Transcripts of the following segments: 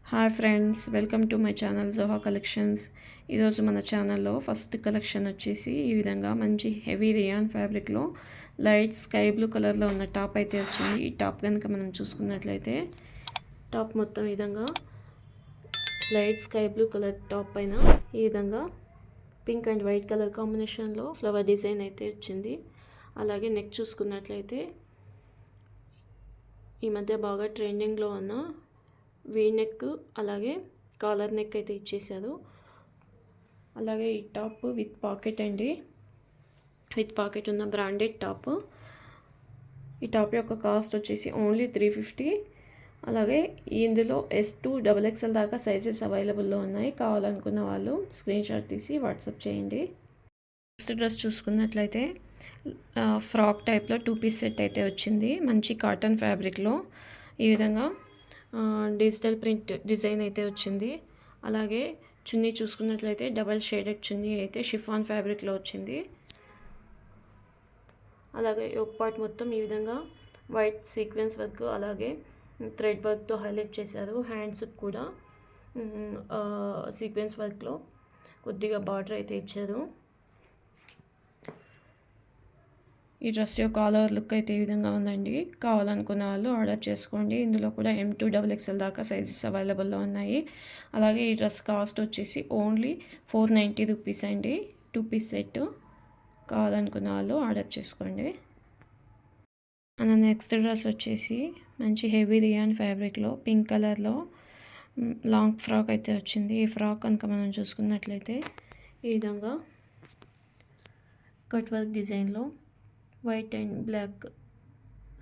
Hi friends, welcome to my channel Zoha collections. ఈరోజు మన ఛానల్లో ఫస్ట్ కలెక్షన్ వచ్చేసి ఈ విధంగా మంచి హెవీ రియాన్ ఫ్యాబ్రిక్లో లైట్ స్కై బ్లూ కలర్లో ఉన్న టాప్ అయితే వచ్చింది. ఈ టాప్ కనుక మనం చూసుకున్నట్లయితే టాప్ మొత్తం ఈ విధంగా light sky blue colour top పైన ఈ విధంగా పింక్ అండ్ వైట్ కలర్ కాంబినేషన్లో ఫ్లవర్ డిజైన్ అయితే వచ్చింది. అలాగే నెక్ చూసుకున్నట్లయితే ఈ మధ్య బాగా ట్రెండింగ్లో ఉన్న వీ నెక్ అలాగే కాలర్ నెక్ అయితే ఇచ్చేసారు. అలాగే ఈ టాప్ విత్ పాకెట్ అండి, విత్ పాకెట్ ఉన్న బ్రాండెడ్ టాప్. ఈ టాప్ యొక్క కాస్ట్ వచ్చేసి ఓన్లీ 350. అలాగే ఇందులో S2 XXL దాకా సైజెస్ అవైలబుల్లో ఉన్నాయి. కావాలనుకున్న వాళ్ళు స్క్రీన్ షాట్ తీసి వాట్సాప్ చేయండి. నెక్స్ట్ డ్రెస్ చూసుకున్నట్లయితే ఫ్రాక్ టైప్లో 2 పీస్ సెట్ అయితే వచ్చింది. మంచి కాటన్ ఫ్యాబ్రిక్లో ఈ విధంగా డిజిటల్ ప్రింట్ డిజైన్ అయితే వచ్చింది. అలాగే చున్నీ చూసుకున్నట్లయితే డబల్ షేడెడ్ చున్నీ అయితే షిఫాన్ ఫ్యాబ్రిక్లో వచ్చింది. అలాగే యోక్ పార్ట్ మొత్తం ఈ విధంగా వైట్ సీక్వెన్స్ వర్క్ అలాగే థ్రెడ్ వర్క్తో హైలైట్ చేశారు. హ్యాండ్స్ కూడా సీక్వెన్స్ వర్క్లో కొద్దిగా బార్డర్ అయితే ఇచ్చారు. ఈ డ్రెస్ యొక్క ఆల్ ఓవర్ లుక్ అయితే ఈ విధంగా ఉందండి. కావాలనుకున్న వాళ్ళు ఆర్డర్ చేసుకోండి. ఇందులో కూడా M2 XXL దాకా సైజెస్ అవైలబుల్లో ఉన్నాయి. అలాగే ఈ డ్రెస్ కాస్ట్ వచ్చేసి ఓన్లీ 490 రూపీస్ అండి. 2 పీస్ సెట్. కావాలనుకున్న వాళ్ళు ఆర్డర్ చేసుకోండి. మన నెక్స్ట్ డ్రెస్ వచ్చేసి మంచి హెవీ రియాన్ ఫ్యాబ్రిక్లో పింక్ కలర్లో లాంగ్ ఫ్రాక్ అయితే వచ్చింది. ఈ ఫ్రాక్ కనుక మనం చూసుకున్నట్లయితే ఈ విధంగా కట్ వర్క్ డిజైన్లో వైట్ అండ్ బ్లాక్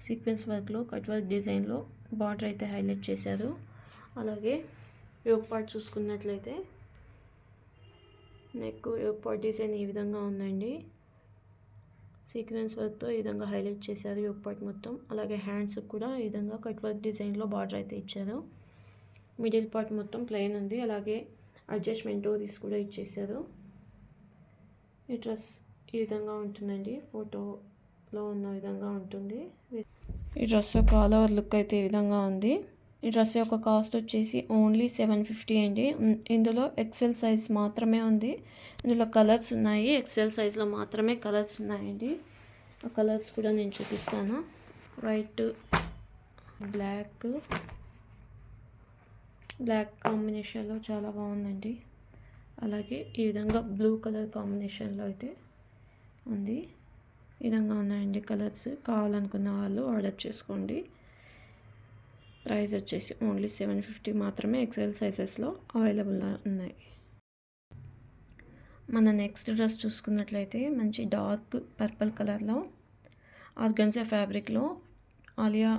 సీక్వెన్స్ వర్క్లో కట్ వర్క్ డిజైన్లో బార్డర్ అయితే హైలైట్ చేశారు. అలాగే యోక్ పార్ట్ చూసుకున్నట్లయితే నెక్ యోక్ పార్ట్ డిజైన్ ఈ విధంగా ఉందండి. సీక్వెన్స్ వర్క్తో ఈ విధంగా హైలైట్ చేశారు యోక్ పార్ట్ మొత్తం. అలాగే హ్యాండ్స్ కూడా ఈ విధంగా కట్ వర్క్ డిజైన్లో బార్డర్ అయితే ఇచ్చారు. మిడిల్ పార్ట్ మొత్తం ప్లెయిన్ ఉంది. అలాగే అడ్జస్ట్మెంట్ డోరీస్ కూడా ఇచ్చేసారు. ఈ డ్రెస్ ఈ విధంగా ఉంటుందండి. ఫోటోలో ఉన్న విధంగా ఉంటుంది. ఈ డ్రెస్ యొక్క ఆల్ ఓవర్ లుక్ అయితే ఈ విధంగా ఉంది. ఈ డ్రెస్ యొక్క కాస్ట్ వచ్చేసి ఓన్లీ 750 అండి. ఇందులో ఎక్సెల్ సైజ్ మాత్రమే ఉంది. ఇందులో కలర్స్ ఉన్నాయి. ఎక్సెల్ సైజ్లో మాత్రమే కలర్స్ ఉన్నాయండి. ఆ కలర్స్ కూడా నేను చూపిస్తాను. వైట్ బ్లాక్ కాంబినేషన్లో చాలా బాగుందండి. అలాగే ఈ విధంగా బ్లూ కలర్ కాంబినేషన్లో అయితే ఉంది. ఈ విధంగా ఉన్నాయండి కలర్స్. కావాలనుకున్న వాళ్ళు ఆర్డర్ చేసుకోండి. ప్రైస్ వచ్చేసి ఓన్లీ 750 మాత్రమే. ఎక్సెల్ సైజెస్లో అవైలబుల్ ఉన్నాయి. మన నెక్స్ట్ డ్రెస్ చూసుకున్నట్లయితే మంచి డార్క్ పర్పుల్ కలర్లో ఆర్గన్జా ఫ్యాబ్రిక్లో ఆలియా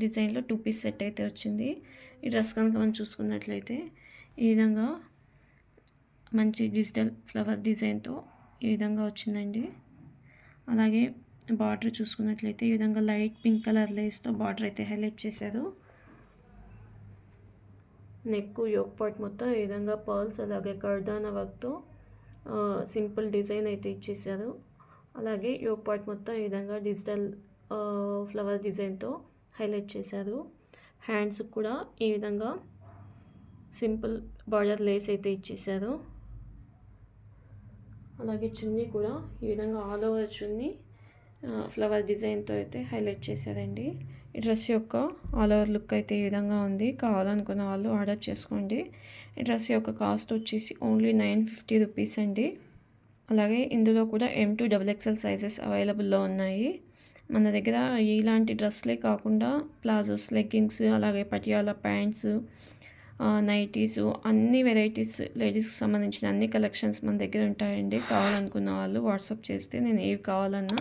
డిజైన్లో 2 పీస్ సెట్ అయితే వచ్చింది. ఈ డ్రెస్ కనుక మనం చూసుకున్నట్లయితే ఈ విధంగా మంచి డిజిటల్ ఫ్లవర్ డిజైన్తో ఈ విధంగా వచ్చిందండి. అలాగే బార్డర్ చూసుకున్నట్లయితే ఈ విధంగా లైట్ పింక్ కలర్ లేస్తో బార్డర్ అయితే హైలైట్ చేశారు. నెక్ యోక్ పార్ట్ మొత్తం ఈ విధంగా పర్ల్స్ అలాగే కర్దానా వర్క్తో సింపుల్ డిజైన్ అయితే ఇచ్చేసారు. అలాగే యోక్ పార్ట్ మొత్తం ఈ విధంగా డిజిటల్ ఫ్లవర్ డిజైన్తో హైలైట్ చేశారు. హ్యాండ్స్ కూడా ఈ విధంగా సింపుల్ బార్డర్ లేస్ అయితే ఇచ్చేసారు. అలాగే చున్నీ కూడా ఈ విధంగా ఆల్ ఓవర్ చున్నీ ఫ్లవర్ డిజైన్తో అయితే హైలైట్ చేశారండి. ఈ డ్రెస్ యొక్క ఆల్ ఓవర్ లుక్ అయితే ఈ విధంగా ఉంది. కావాలనుకున్న వాళ్ళు ఆర్డర్ చేసుకోండి. ఈ డ్రెస్ యొక్క కాస్ట్ వచ్చేసి ఓన్లీ 950 రూపీస్ అండి. అలాగే ఇందులో కూడా M2 XXL సైజెస్ అవైలబుల్లో ఉన్నాయి. మన దగ్గర ఇలాంటి డ్రెస్లే కాకుండా ప్లాజోస్, లెగ్గింగ్స్ అలాగే పటియాలా ప్యాంట్స్, నైటీస్ అన్ని వెరైటీస్ లేడీస్కి సంబంధించిన అన్ని కలెక్షన్స్ మన దగ్గర ఉంటాయండి. కావాలనుకున్న వాళ్ళు వాట్సాప్ చేస్తే నేను ఏవి కావాలన్నా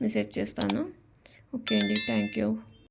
మెసేజ్ చేస్తాను. ఓకే అండి, థ్యాంక్ యూ.